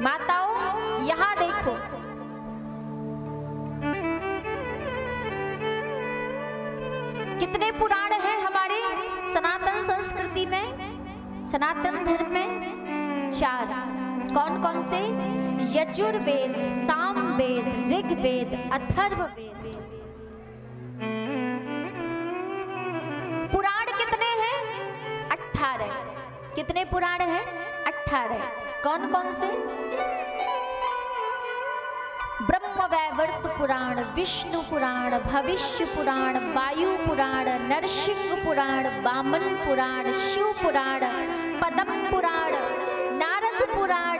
माताओं यहाँ देखो, कितने पुराण हैं हमारे सनातन संस्कृति में, सनातन धर्म में? 4। कौन कौन से? यजुर्वेद, सामवेद, ऋग्वेद, अथर्ववेद। पुराण कितने हैं? 18। कितने पुराण हैं? 18। कौन कौन से? ब्रह्म वैवर्त पुराण, विष्णु पुराण, भविष्य पुराण, वायु पुराण, नरसिंह पुराण, वामन पुराण, शिव पुराण, पद्म पुराण, नारद पुराण,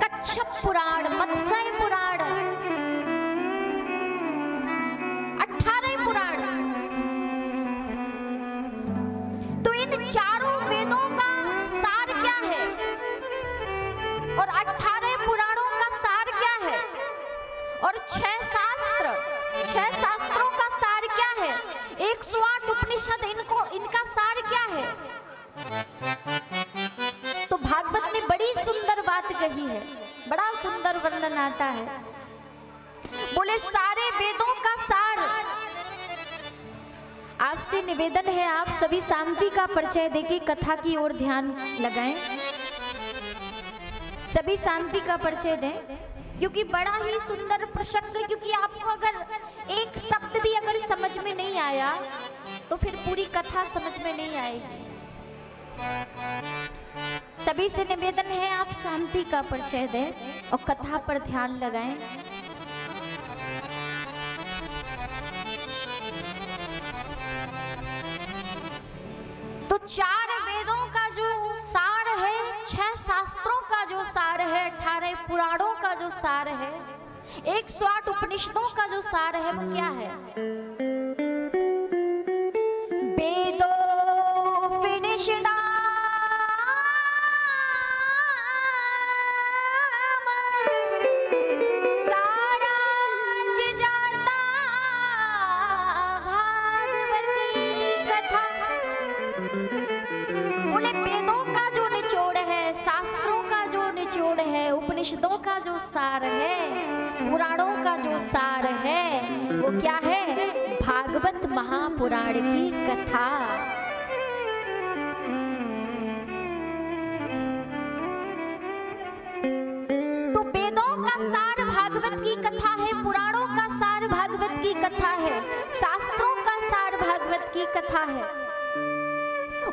कच्छप पुराण, मत्स्य पुराण। 18 पुराण। तो इन चारों वेदों का सार क्या है और 18 पुराणों का सार क्या है और 6 शास्त्रों का सार क्या है? 108 उपनिषद, इनका सार क्या है? तो भागवत में बड़ी सुंदर बात कही है, बड़ा सुंदर वर्णन आता है। बोले सारे वेदों का सार। आपसे निवेदन है, आप सभी शांति का परिचय देके कथा की ओर ध्यान लगाएं। सभी शांति का परिचय दें, क्योंकि बड़ा ही सुंदर प्रसंग है। क्योंकि आपको अगर एक शब्द भी अगर समझ में नहीं आया तो फिर पूरी कथा समझ में नहीं आएगी। सभी से निवेदन है, आप शांति का परिचय दें और कथा पर ध्यान लगाएं। तो 4 वेदों का जो सार है, 6 शास्त्रों का जो सार है, 18 पुराणों का जो सार है, 108 उपनिषदों का जो सार है, वो क्या है? वेदो विनिषदा उपनिषदों का जो सार है, पुराणों का जो सार है, वो क्या है? भागवत महापुराण की कथा। तो वेदों का सार भागवत की कथा है, पुराणों का सार भागवत की कथा है, शास्त्रों का सार भागवत की कथा है,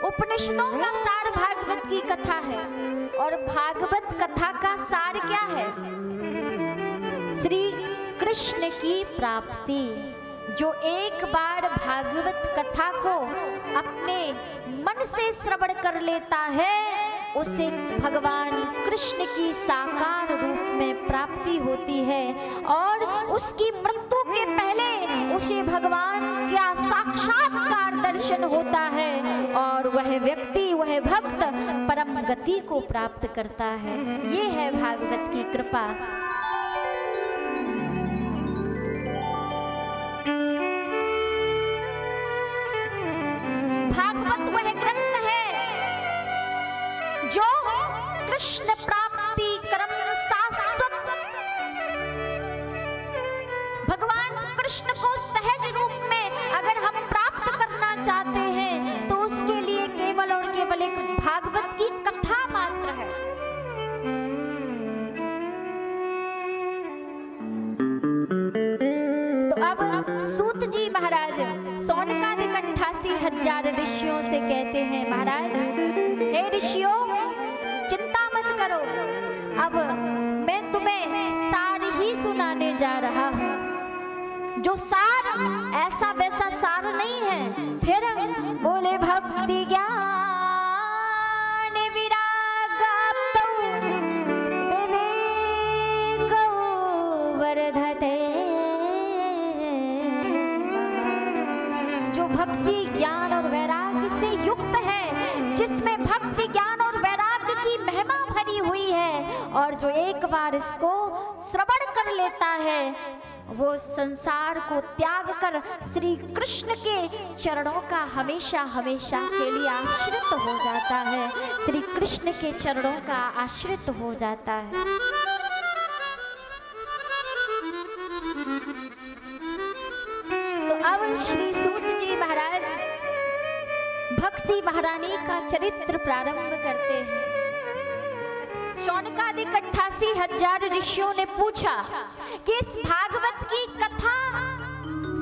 उपनिषदों का सार भागवत की कथा है। और भागवत कथा का सार क्या है? श्री कृष्ण की प्राप्ति। जो एक बार भागवत कथा को अपने मन से श्रवण कर लेता है, उसे भगवान कृष्ण की साकार रूप में प्राप्ति होती है और उसकी मृत्यु के पहले उसे भगवान का साक्षात्कार दर्शन होता है और वह व्यक्ति, वह भक्त परम गति को प्राप्त करता है। ये है भागवत की कृपा। भागवत वह ग्रंथ है जो कृष्ण प्राप्ति क्रम शाश्वत, भगवान कृष्ण को सहज रूप में अगर हम प्राप्त करना चाहते हैं तो उसके लिए केवल और केवल एक भागवत की कथा मात्र है। तो अब सूत जी महाराज सौनकादिक 88,000 ऋषियों से कहते हैं, महाराज हे ऋषियों, चिंता मत करो, अब मैं तुम्हें सार ही सुनाने जा रहा हूँ। जो सार ऐसा वैसा सार नहीं है। फिर बोले भक्ति ज्ञान विरागाप्तौ विवेको वर्धते। जो भक्ति ज्ञान और वैराग्य से युक्त है, जिसमें भक्ति ज्ञान और वैराग्य की महिमा भरी हुई है और जो एक बार इसको श्रवण कर लेता है वो संसार को त्याग कर श्री कृष्ण के चरणों का हमेशा हमेशा के लिए आश्रित हो जाता है, श्री कृष्ण के चरणों का आश्रित हो जाता है। तो अब श्री सूत जी महाराज भक्ति महारानी का चरित्र प्रारंभ करते हैं। शौनकादिक 88,000 ऋषियों ने पूछा कि इस भागवत की कथा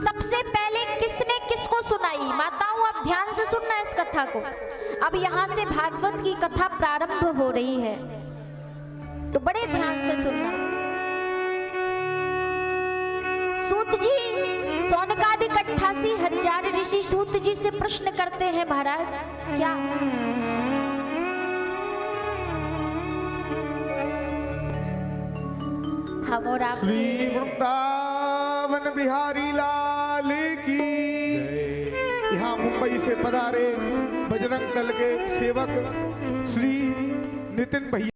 सबसे पहले किसने किसको सुनाई। माताओं आप ध्यान से सुनना इस कथा को। अब यहाँ से भागवत की कथा प्रारंभ हो रही है, तो बड़े ध्यान से सुनना। सूत जी शौनकादिक 88,000 ऋषि सूत जी से प्रश्न करते हैं, महाराज क्या हम और आप श्री वृंदावन बिहारी लाल की यहाँ मुंबई से पधारे बजरंग दल के सेवक श्री नितिन भैया